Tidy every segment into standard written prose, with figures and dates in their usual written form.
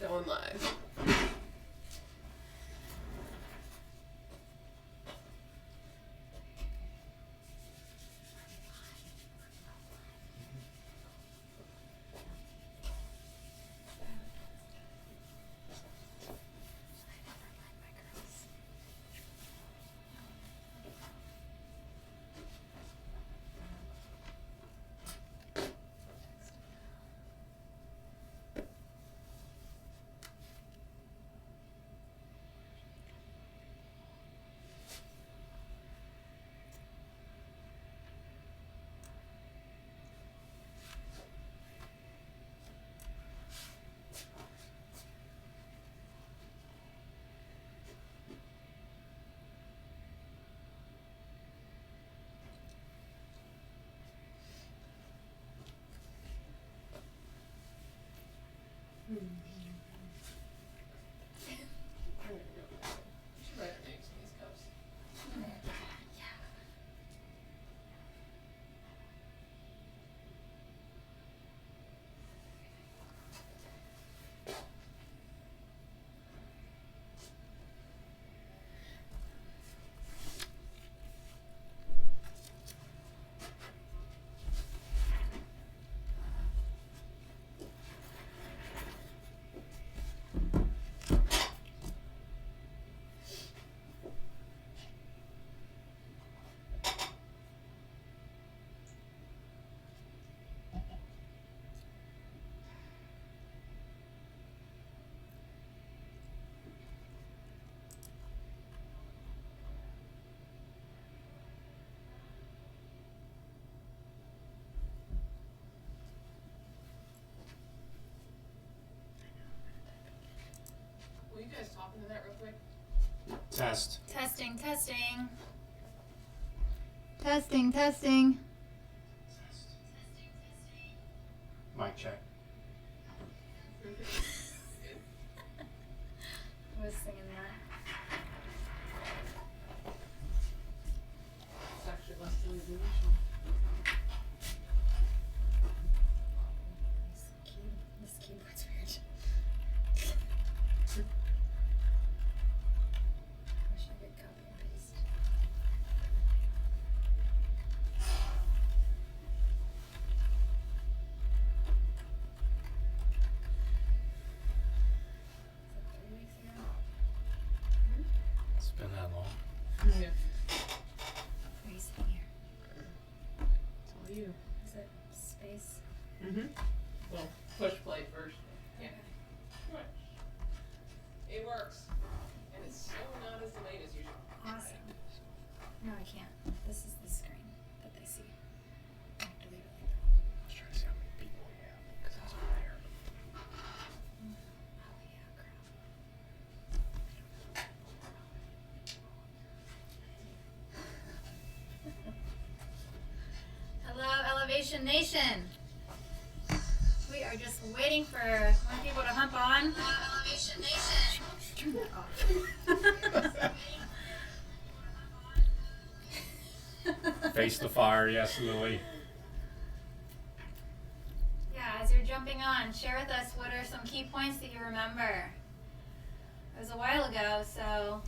going live. Will you guys talk into that real quick? Test. Testing. Testing. Mic check. I was singing that. It's actually less than the initial. This keyboard's weird. Wish I could copy and paste. Is that 3 weeks ago? It's been that long. Yeah. What are you saying here? It's all you. Is it space? Well, push play first. Yeah. Okay. It works. And it's so not as delayed as usual. Awesome. No, I can't. This is the screen that they see. I have to leave it like that. Let's try to see how many people we have, because that's over there. Oh yeah, crap. Hello, Elevation Nation. We are just waiting for more people to hump on. Hello, Elevation Nation. Turn that off. Face the fire, yes, Lily. Yeah, as you're jumping on, share with us what are some key points that you remember. It was a while ago, so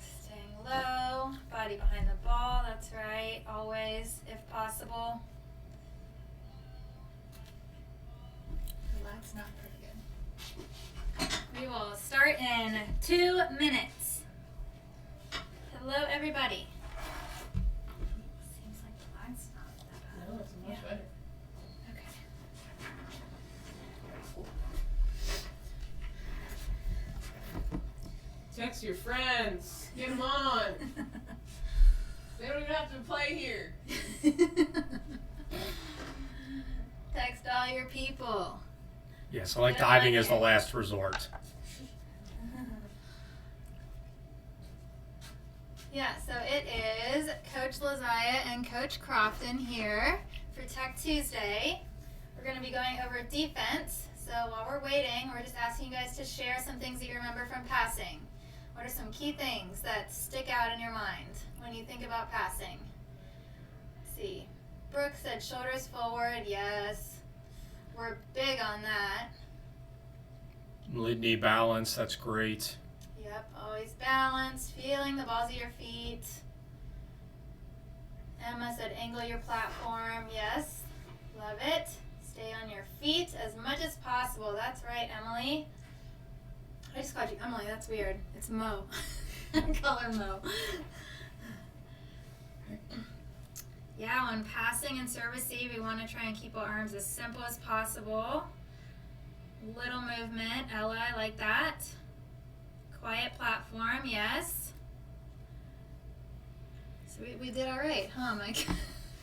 staying low, body behind the ball, that's right, always, if possible. That's not pretty good. We will start in 2 minutes. Hello, everybody. Seems like the light's not that bad. No, it's much better. Okay. Text your friends. Get them on. They don't even have to play here. Text all your people. Yeah, so like Get 'em diving on is the here. last resort. Yeah, so it is Coach Lizaiha and Coach Crofton here for Tech Tuesday. We're going to be going over defense. So while we're waiting, we're just asking you guys to share some things that you remember from passing. What are some key things that stick out in your mind when you think about passing? Let's see. Brooke said shoulders forward, yes. We're big on that. Knee balance, that's great. Yep, always balance, feeling the balls of your feet. Emma said angle your platform. Yes, love it. Stay on your feet as much as possible. That's right, Emily. I just called you Emily. That's weird. It's Mo. Call her Mo. Yeah, when passing and serve receive, we want to try and keep our arms as simple as possible. Little movement. Ella, I like that. Quiet platform, yes. So we did all right, huh, Mike?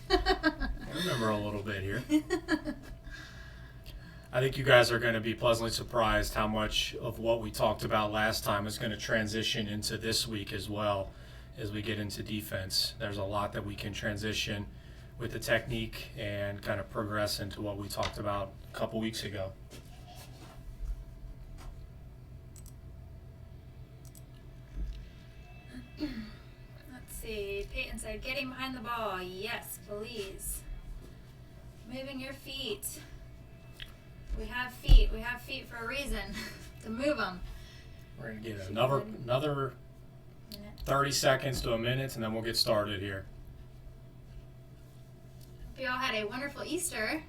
I remember a little bit here. I think you guys are going to be pleasantly surprised how much of what we talked about last time is going to transition into this week as well as we get into defense. There's a lot that we can transition with the technique and kind of progress into what we talked about a couple weeks ago. Let's see. Peyton said, getting behind the ball. Yes, please. Moving your feet. We have feet. We have feet for a reason. To move them. We're going to get another 30 seconds to a minute, and then we'll get started here. Hope you all had a wonderful Easter.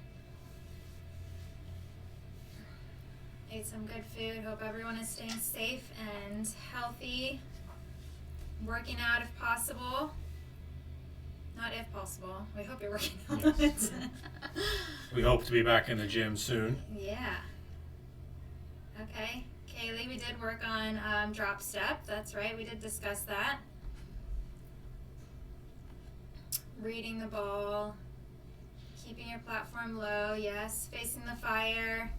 Ate some good food. Hope everyone is staying safe and healthy. Working out if possible. Not if possible. We hope you're working out. Yes. We hope to be back in the gym soon. Yeah. Okay. Kaylee, we did work on drop step. That's right. We did discuss that. Reading the ball. Keeping your platform low. Yes. Facing the fire.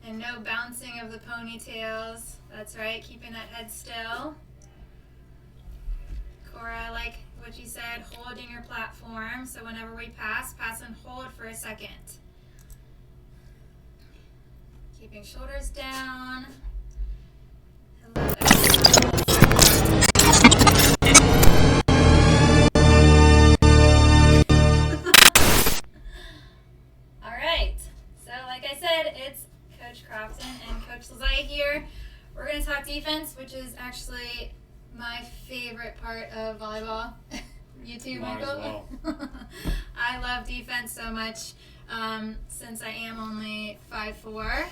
And no bouncing of the ponytails. That's right. Keeping that head still. Cora, I like what you said, holding your platform. So whenever we pass and hold for a second. Keeping shoulders down. Hello All right. So like I said, it's Coach Crofton and Coach Lizaiha here. We're going to talk defense, which is actually my favorite part of volleyball. You too, Mine as Michael? well. I love defense so much. Since I am only 5'4",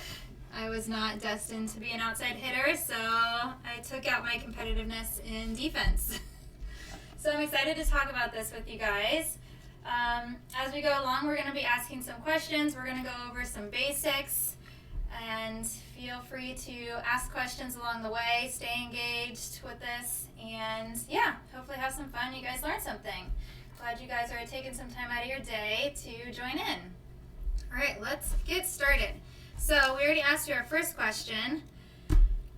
I was not destined to be an outside hitter, so I took out my competitiveness in defense. So I'm excited to talk about this with you guys. As we go along, we're going to be asking some questions. We're going to go over some basics, and feel free to ask questions along the way. Stay engaged with this, and yeah, hopefully have some fun. You guys learned something. Glad you guys are taking some time out of your day to join in. All right, let's get started. So we already asked you our first question.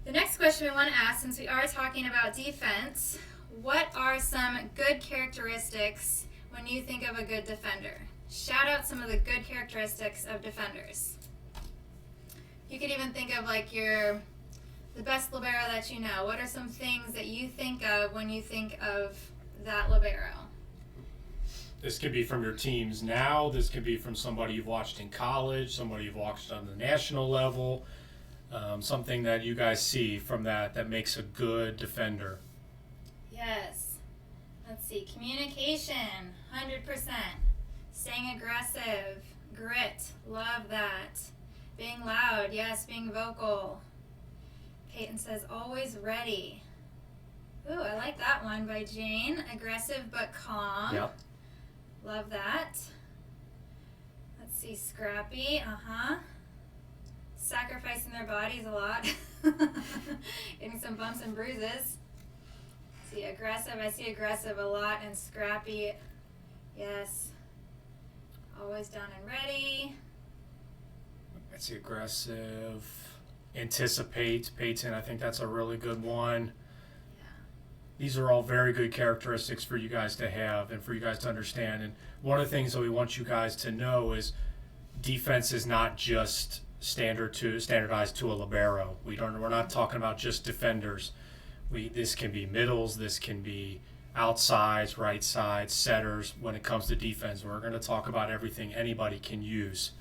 The next question we want to ask, since we are talking about defense, what are some good characteristics when you think of a good defender? Shout out some of the good characteristics of defenders. You could even think of like the best libero that you know. What are some things that you think of when you think of that libero? This could be from your teams now. This could be from somebody you've watched in college, somebody you've watched on the national level. Something that you guys see from that makes a good defender. Yes. Let's see. Communication, 100%. Staying aggressive, grit, love that. Being loud, yes, being vocal. Peyton says, always ready. Ooh, I like that one by Jane. Aggressive but calm. Yep. Love that. Let's see, scrappy, Sacrificing their bodies a lot. Getting some bumps and bruises. See, aggressive, I see aggressive a lot, and scrappy, yes. Always down and ready. That's aggressive. Anticipate, Peyton, I think that's a really good one. Yeah. These are all very good characteristics for you guys to have and for you guys to understand. And one of the things that we want you guys to know is defense is not just standardized to a libero. We're not talking about just defenders. This can be middles, this can be outsides, right sides, setters. When it comes to defense, we're going to talk about everything anybody can use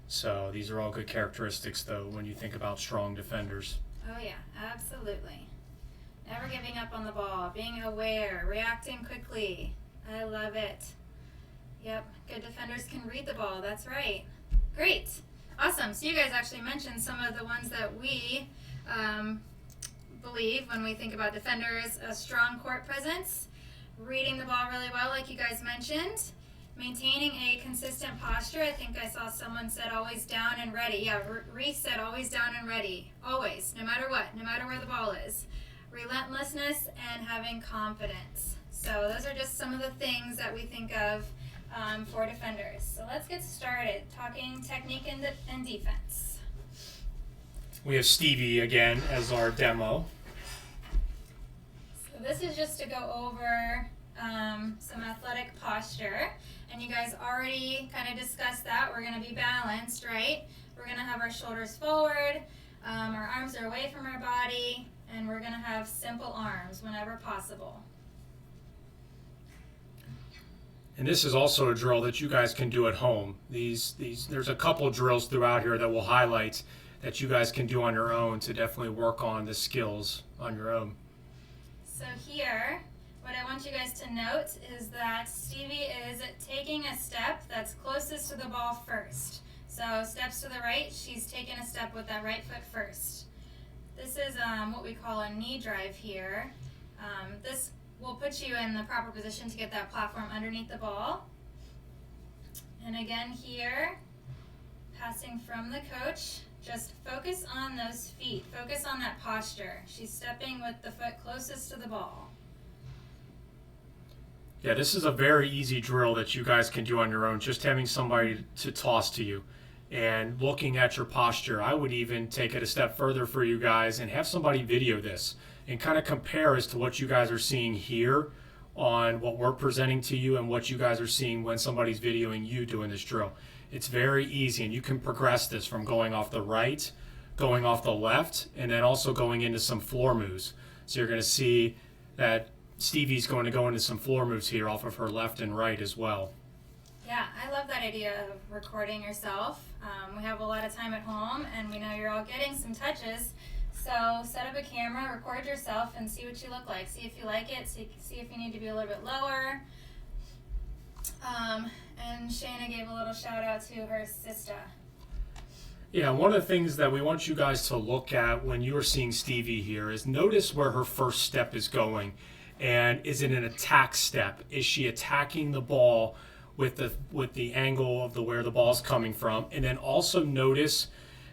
So these are all good characteristics, though, when you think about strong defenders. Oh yeah, absolutely. Never giving up on the ball, being aware, reacting quickly. I love it. Yep, good defenders can read the ball. That's right. Great. Awesome. So you guys actually mentioned some of the ones that we believe when we think about defenders: a strong court presence, reading the ball really well, like you guys mentioned, maintaining a consistent posture. I think I saw someone said always down and ready. Yeah, Reese said always down and ready. Always, no matter what, no matter where the ball is. Relentlessness and having confidence. So those are just some of the things that we think of for defenders. So let's get started talking technique and defense. We have Stevie again as our demo. So this is just to go over some athletic posture. And you guys already kind of discussed that. We're going to be balanced, right? We're going to have our shoulders forward, our arms are away from our body, and we're going to have simple arms whenever possible. And this is also a drill that you guys can do at home. There's a couple drills throughout here that we'll highlight that you guys can do on your own to definitely work on the skills on your own. So here, what I want you guys to note is that Stevie is taking a step that's closest to the ball first. So steps to the right, she's taking a step with that right foot first. This is what we call a knee drive here. This will put you in the proper position to get that platform underneath the ball. And again here, passing from the coach, just focus on those feet. Focus on that posture. She's stepping with the foot closest to the ball. Yeah, this is a very easy drill that you guys can do on your own, just having somebody to toss to you and looking at your posture. I would even take it a step further for you guys and have somebody video this and kind of compare as to what you guys are seeing here on what we're presenting to you and what you guys are seeing when somebody's videoing you doing this drill. It's very easy, and you can progress this from going off the right, going off the left, and then also going into some floor moves. So you're going to see that Stevie's going to go into some floor moves here off of her left and right as well. Yeah, I love that idea of recording yourself. We have a lot of time at home, and we know you're all getting some touches. So set up a camera, record yourself, and see what you look like. See if you like it. See if you need to be a little bit lower. And Shayna gave a little shout out to her sister. Yeah, one of the things that we want you guys to look at when you are seeing Stevie here is notice where her first step is going. And is it an attack step? Is she attacking the ball with the angle of where the ball is coming from? And then also notice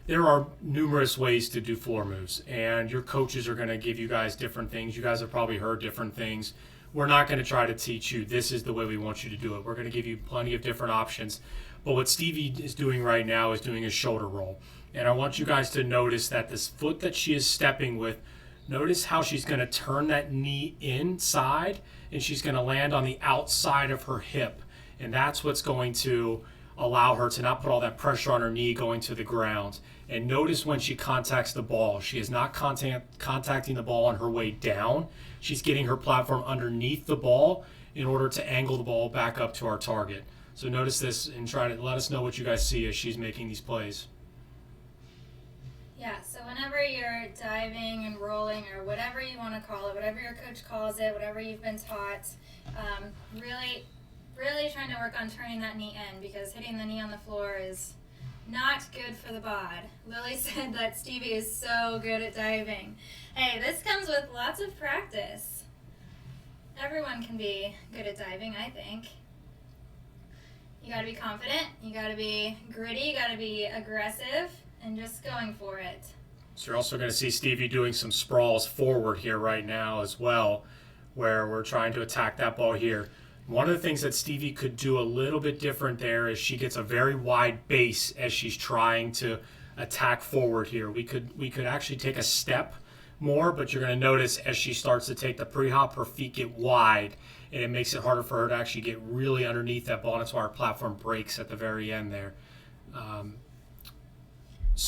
there are numerous ways to do floor moves, and your coaches are going to give you guys different things. You guys have probably heard different things. We're not going to try to teach you this is the way we want you to do it. We're going to give you plenty of different options. But what Stevie is doing right now is doing a shoulder roll. And I want you guys to notice that this foot that she is stepping with, notice how she's going to turn that knee inside, and she's going to land on the outside of her hip. And that's what's going to allow her to not put all that pressure on her knee going to the ground. And notice when she contacts the ball, she is not contacting the ball on her way down. She's getting her platform underneath the ball in order to angle the ball back up to our target. So notice this and try to let us know what you guys see as she's making these plays. Yeah, so whenever you're diving and rolling, or whatever you want to call it, whatever your coach calls it, whatever you've been taught, really trying to work on turning that knee in, because hitting the knee on the floor is not good for the bod. Lily said that Stevie is so good at diving. Hey, this comes with lots of practice. Everyone can be good at diving, I think. You gotta be confident, you gotta be gritty, you gotta be aggressive, and just going for it. So you're also going to see Stevie doing some sprawls forward here right now as well, where we're trying to attack that ball here. One of the things that Stevie could do a little bit different there is she gets a very wide base as she's trying to attack forward here. We could actually take a step more, but you're going to notice as she starts to take the pre-hop, her feet get wide, and it makes it harder for her to actually get really underneath that ball. And that's why our platform breaks at the very end there.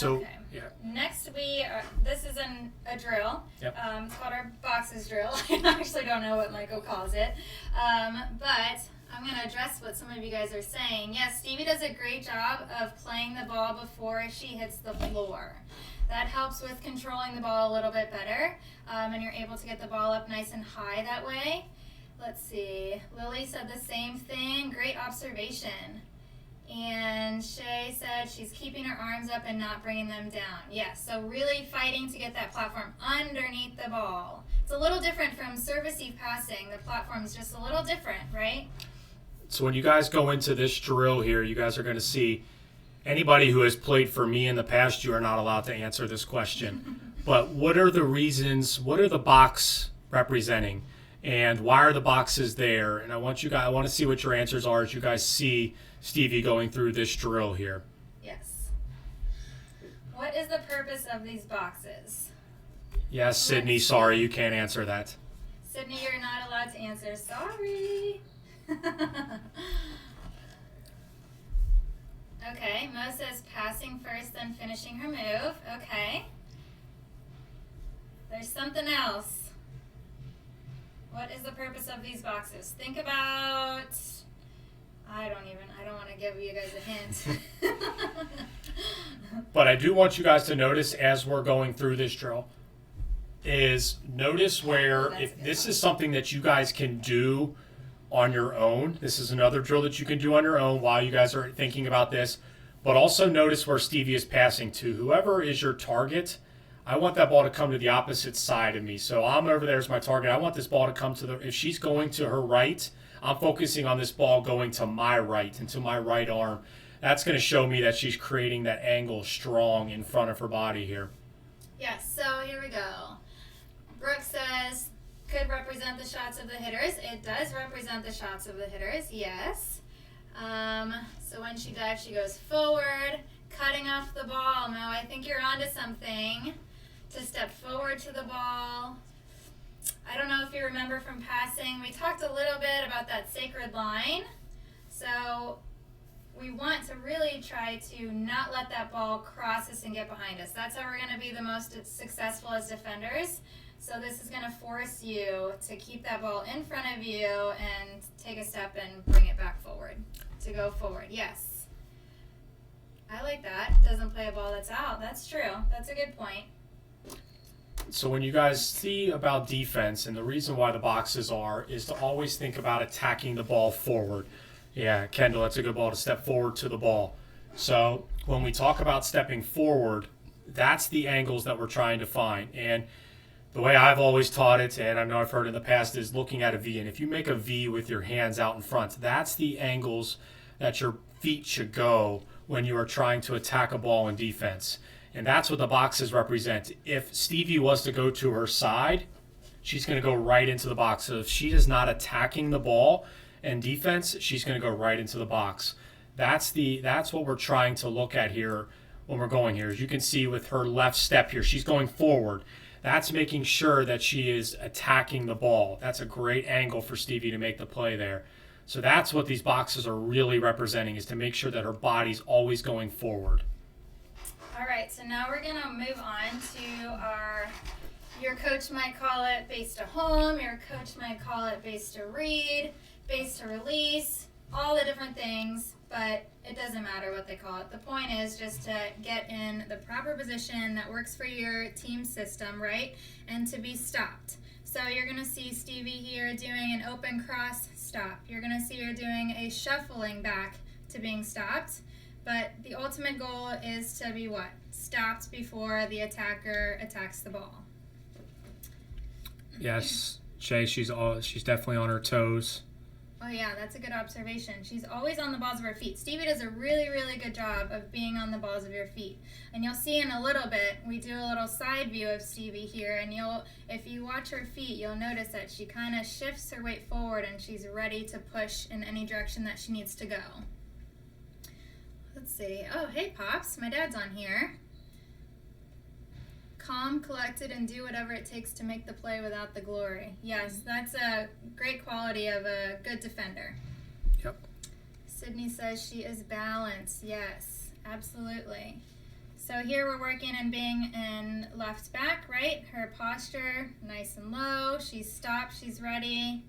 Okay. Yeah. Next, this is a drill. Yep. It's called our boxes drill. I actually don't know what Michael calls it. But I'm going to address what some of you guys are saying. Yes, Stevie does a great job of playing the ball before she hits the floor. That helps with controlling the ball a little bit better, and you're able to get the ball up nice and high that way. Let's see. Lily said the same thing. Great observation. And Shay said she's keeping her arms up and not bringing them down. Yes, so really fighting to get that platform underneath the ball. It's a little different from service-eve passing. The platform's just a little different, right? So when you guys go into this drill here, you guys are going to see anybody who has played for me in the past, you are not allowed to answer this question. But what are the reasons, what are the box representing? And why are the boxes there? And I want to see what your answers are as you guys see Stevie going through this drill here. Yes. What is the purpose of these boxes? Yes, Sydney, sorry, you can't answer that. Sydney, you're not allowed to answer. Sorry. Okay, Mo says passing first, then finishing her move. Okay. There's something else. What is the purpose of these boxes? Think about, I don't want to give you guys a hint. But I do want you guys to notice as we're going through this drill is notice where if this is something that you guys can do on your own. This is another drill that you can do on your own while you guys are thinking about this. But also notice where Stevie is passing to. Whoever is your target, I want that ball to come to the opposite side of me. So I'm over there as my target. I want this ball to come to if she's going to her right, I'm focusing on this ball going to my right and to my right arm. That's going to show me that she's creating that angle strong in front of her body here. Yes, so here we go. Brooke says, could represent the shots of the hitters. It does represent the shots of the hitters, yes. So when she dives, she goes forward, cutting off the ball. Mo, I think you're onto something. To step forward to the ball. I don't know if you remember from passing, we talked a little bit about that sacred line. So we want to really try to not let that ball cross us and get behind us. That's how we're going to be the most successful as defenders. So this is going to force you to keep that ball in front of you and take a step and bring it back forward. To go forward, yes. I like that. Doesn't play a ball that's out. That's true. That's a good point. So when you guys see about defense, and the reason why the boxes are, is to always think about attacking the ball forward. Yeah, Kendall, that's a good ball to step forward to the ball. So when we talk about stepping forward, that's the angles that we're trying to find. And the way I've always taught it, and I know I've heard in the past, is looking at a V. And if you make a V with your hands out in front, that's the angles that your feet should go when you are trying to attack a ball in defense. And that's what the boxes represent. If Stevie was to go to her side, she's going to go right into the box. So if she is not attacking the ball in defense, she's going to go right into the box. That's what we're trying to look at here when we're going here. As you can see with her left step here, she's going forward. That's making sure that she is attacking the ball. That's a great angle for Stevie to make the play there. So that's what these boxes are really representing, is to make sure that her body's always going forward. All right, so now we're going to move on to your coach might call it base to home, your coach might call it base to read, base to release, all the different things, but it doesn't matter what they call it. The point is just to get in the proper position that works for your team system, right? And to be stopped. So you're going to see Stevie here doing an open cross stop. You're going to see her doing a shuffling back to being stopped. But the ultimate goal is to be what? Stopped before the attacker attacks the ball. Yes, Shay, she's definitely on her toes. Oh yeah, that's a good observation. She's always on the balls of her feet. Stevie does a really, really good job of being on the balls of your feet. And you'll see in a little bit, we do a little side view of Stevie here, and if you watch her feet, you'll notice that she kind of shifts her weight forward and she's ready to push in any direction that she needs to go. Let's see. Oh, hey Pops, my dad's on here. Calm, collected, and do whatever it takes to make the play without the glory. Yes, that's a great quality of a good defender. Yep. Sydney says she is balanced. Yes, absolutely. So here we're working on being in left back, right? Her posture, nice and low. She's stopped. She's ready.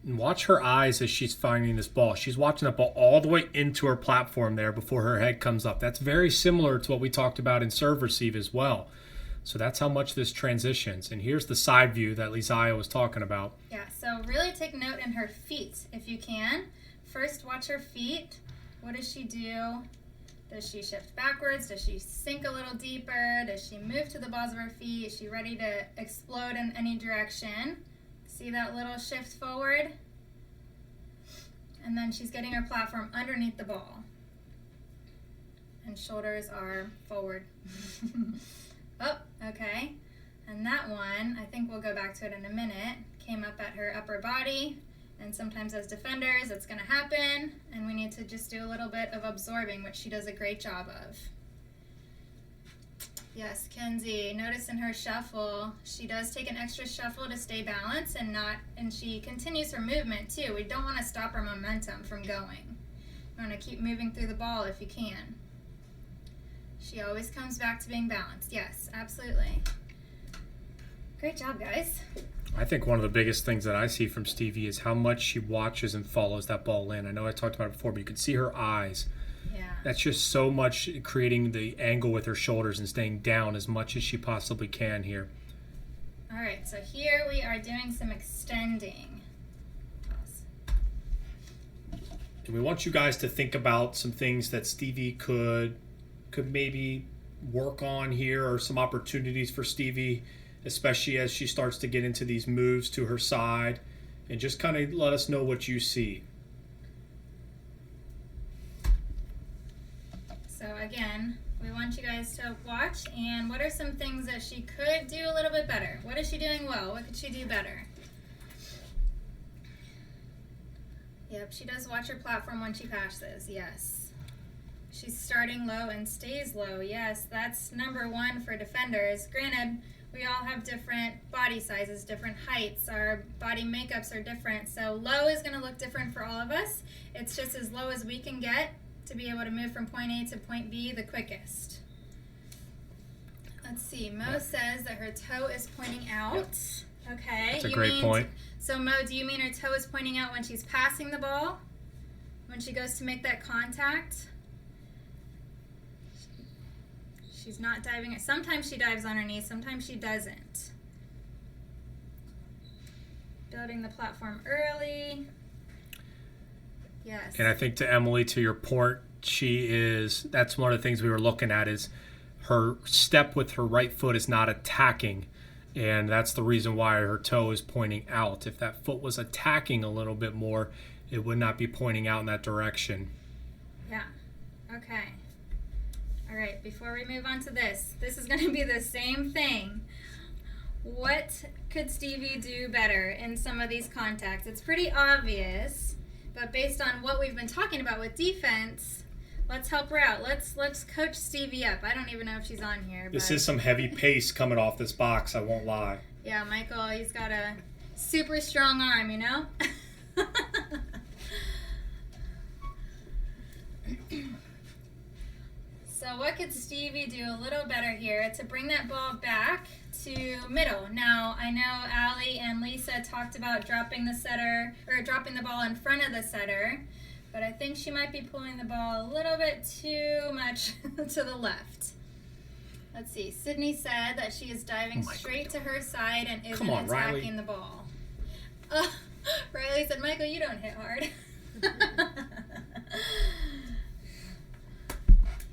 And watch her eyes as she's finding this ball. She's watching that ball all the way into her platform there before her head comes up. That's very similar to what we talked about in serve receive as well. So that's how much this transitions. And here's the side view that Lizaiha was talking about. Yeah, so really take note in her feet if you can. First, watch her feet. What does she do? Does she shift backwards? Does she sink a little deeper? Does she move to the balls of her feet? Is she ready to explode in any direction? See that little shift forward? And then she's getting her platform underneath the ball. And shoulders are forward. Oh, okay. And that one, I think we'll go back to it in a minute, came up at her upper body. And sometimes as defenders, it's going to happen. And we need to just do a little bit of absorbing, which she does a great job of. Yes, Kenzie, notice in her shuffle, she does take an extra shuffle to stay balanced and she continues her movement too. We don't want to stop her momentum from going. You want to keep moving through the ball if you can. She always comes back to being balanced. Yes, absolutely. Great job, guys. I think one of the biggest things that I see from Stevie is how much she watches and follows that ball in. I know I talked about it before, but you can see her eyes. Yeah. That's just so much creating the angle with her shoulders and staying down as much as she possibly can here. All right, so here we are doing some extending. And we want you guys to think about some things that Stevie could maybe work on here, or some opportunities for Stevie, especially as she starts to get into these moves to her side, and just kind of let us know what you see. So again, we want you guys to watch, and what are some things that she could do a little bit better? What is she doing well? What could she do better? Yep, she does watch her platform when she passes, yes. She's starting low and stays low, yes. That's number one for defenders. Granted, we all have different body sizes, different heights. Our body makeups are different, so low is going to look different for all of us. It's just as low as we can get to be able to move from point A to point B the quickest. Let's see, Mo says that her toe is pointing out. Okay. That's a great point. So Mo, do you mean her toe is pointing out when she's passing the ball? When she goes to make that contact? She's not diving. Sometimes she dives on her knees, sometimes she doesn't. Building the platform early. Yes. And I think to Emily, to your point, that's one of the things we were looking at, is her step with her right foot is not attacking. And that's the reason why her toe is pointing out. If that foot was attacking a little bit more, it would not be pointing out in that direction. Yeah. Okay. All right, before we move on to this is going to be the same thing. What could Stevie do better in some of these contacts? It's pretty obvious, but based on what we've been talking about with defense, let's help her out. Let's coach Stevie up. I don't even know if she's on here. This is some heavy pace coming off this box, I won't lie. Yeah, Michael, he's got a super strong arm, you know? So what could Stevie do a little better here to bring that ball back to middle? Now, I know Allie and Lisa talked about dropping the ball in front of the setter, but I think she might be pulling the ball a little bit too much to the left. Let's see. Sydney said that she is diving straight to her side and isn't attacking the ball. Riley said, Michael, you don't hit hard.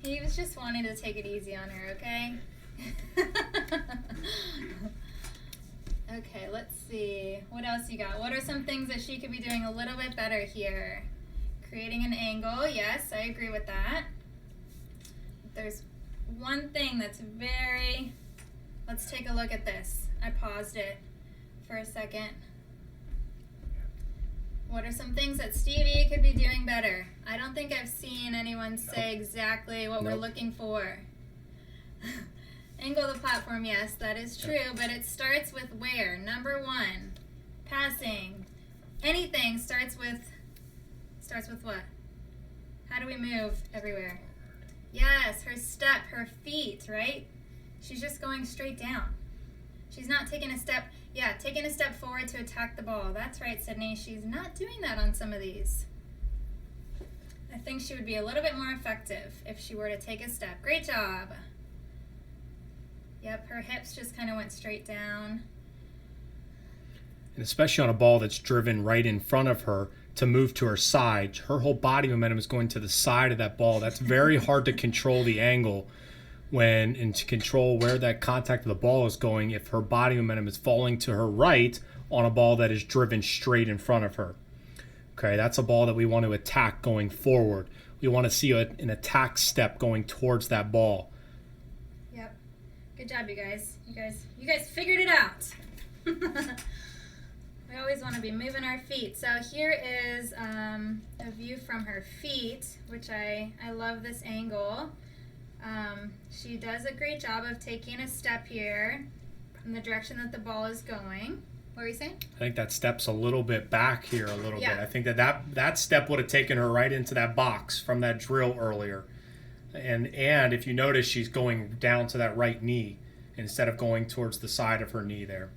He was just wanting to take it easy on her, okay? Okay, let's see. What else you got? What are some things that she could be doing a little bit better here? Creating an angle. Yes, I agree with that. There's one thing that's let's take a look at this. I paused it for a second. What are some things that Stevie could be doing better? I don't think I've seen anyone say exactly what we're looking for. Angle the platform, yes, that is true, but it starts with where? Number one, passing. Anything starts with what? How do we move everywhere? Yes, her step, her feet, right? She's just going straight down. She's not taking a step, taking a step forward to attack the ball. That's right, Sydney. She's not doing that on some of these. I think she would be a little bit more effective if she were to take a step. Great job. Yep, her hips just kind of went straight down. And especially on a ball that's driven right in front of her, to move to her side, her whole body momentum is going to the side of that ball. That's very hard to control the angle and to control where that contact of the ball is going if her body momentum is falling to her right on a ball that is driven straight in front of her. Okay, that's a ball that we want to attack going forward. We want to see an attack step going towards that ball. Yep. Good job, you guys. You guys figured it out. We always want to be moving our feet. So here is a view from her feet, which I love this angle. She does a great job of taking a step here in the direction that the ball is going. What were you saying? I think that step's a little bit back here a little Yeah. bit. I think that step would have taken her right into that box from that drill earlier. And if you notice, she's going down to that right knee instead of going towards the side of her knee there.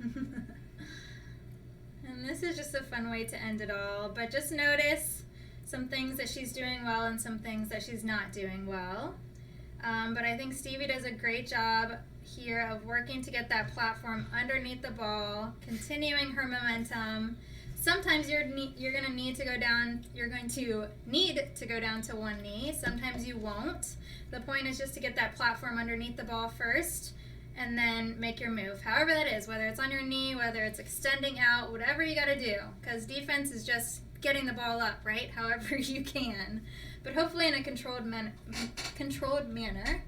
And this is just a fun way to end it all. But just notice some things that she's doing well and some things that she's not doing well. But I think Stevie does a great job here of working to get that platform underneath the ball, continuing her momentum. Sometimes you're going to need to go down. You're going to need to go down to one knee. Sometimes you won't. The point is just to get that platform underneath the ball first, and then make your move. However that is, whether it's on your knee, whether it's extending out, whatever you got to do. Because defense is just getting the ball up, right? However you can, but hopefully in a controlled manner.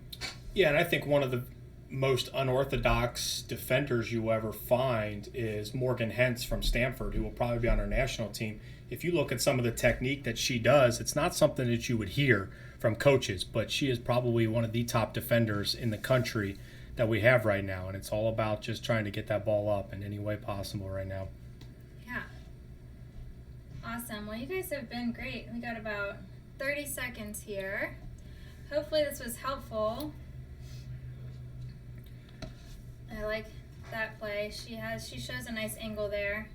Yeah, and I think one of the most unorthodox defenders you ever find is Morgan Hentz from Stanford, who will probably be on our national team. If you look at some of the technique that she does, it's not something that you would hear from coaches, but she is probably one of the top defenders in the country that we have right now, and it's all about just trying to get that ball up in any way possible right now. Yeah. Awesome. Well, you guys have been great. We got about 30 seconds here. Hopefully this was helpful. I like that play. She shows a nice angle there.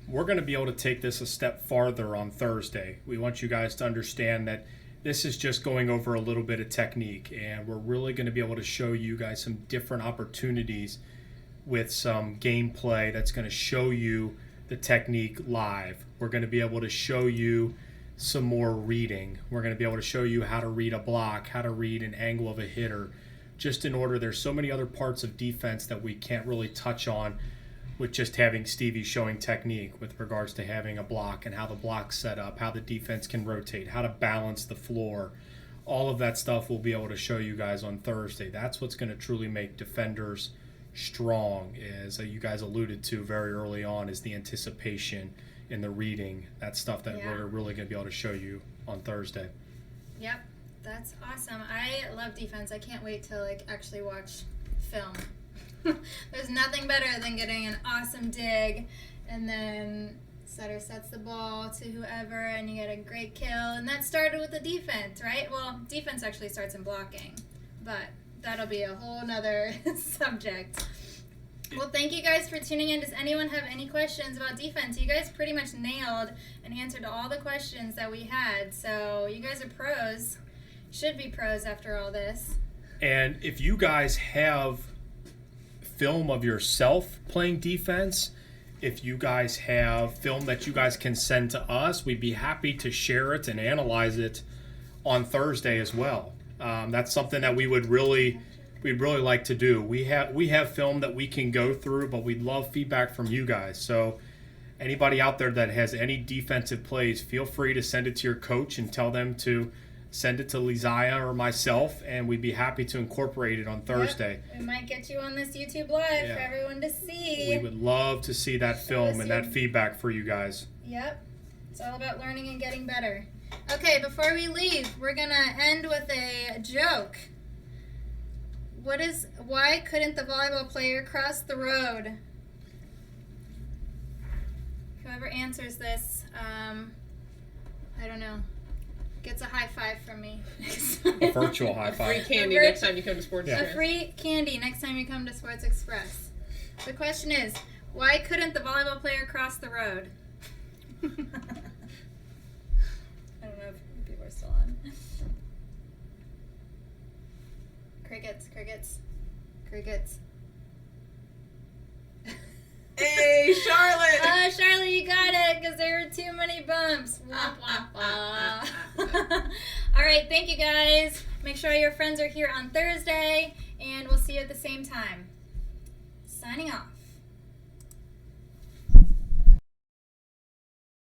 We're going to be able to take this a step farther on Thursday. We want you guys to understand that this is just going over a little bit of technique, and we're really going to be able to show you guys some different opportunities with some gameplay that's going to show you the technique live. We're going to be able to show you some more reading. We're going to be able to show you how to read a block, how to read an angle of a hitter. Just in order, there's so many other parts of defense that we can't really touch on with just having Stevie showing technique with regards to having a block and how the block's set up, how the defense can rotate, how to balance the floor. All of that stuff we'll be able to show you guys on Thursday. That's what's going to truly make defenders strong, as you guys alluded to very early on, is the anticipation and the reading. That's stuff that we're really going to be able to show you on Thursday. Yep. That's awesome. I love defense. I can't wait to actually watch film. There's nothing better than getting an awesome dig, and then setter sets the ball to whoever, and you get a great kill. And that started with the defense, right? Well, defense actually starts in blocking, but that'll be a whole nother subject. Well, thank you guys for tuning in. Does anyone have any questions about defense? You guys pretty much nailed and answered all the questions that we had. So you guys are pros. Should be pros after all this. And if you guys have film of yourself playing defense, if you guys have film that you guys can send to us, we'd be happy to share it and analyze it on Thursday as well. That's something that we'd really like to do. We have film that we can go through, but we'd love feedback from you guys. So anybody out there that has any defensive plays, feel free to send it to your coach and tell them to send it to Lizaiha or myself, and we'd be happy to incorporate it on Thursday. Yep. We might get you on this YouTube Live for everyone to see. We would love to see that film and that feedback for you guys. Yep. It's all about learning and getting better. Okay, before we leave, we're going to end with a joke. Why couldn't the volleyball player cross the road? Whoever answers this, I don't know. gets a high five from me. A virtual high Free five. candy next time you come to Sports Yeah. A Express. free candy next time you come to Sports Express. The question is, why couldn't the volleyball player cross the road? I don't know if people are still on. Crickets, crickets, crickets. Hey, Charlotte! Charlotte, you got it, because there were too many bumps. Wah, wah, wah. All right, thank you guys. Make sure your friends are here on Thursday, and we'll see you at the same time. Signing off.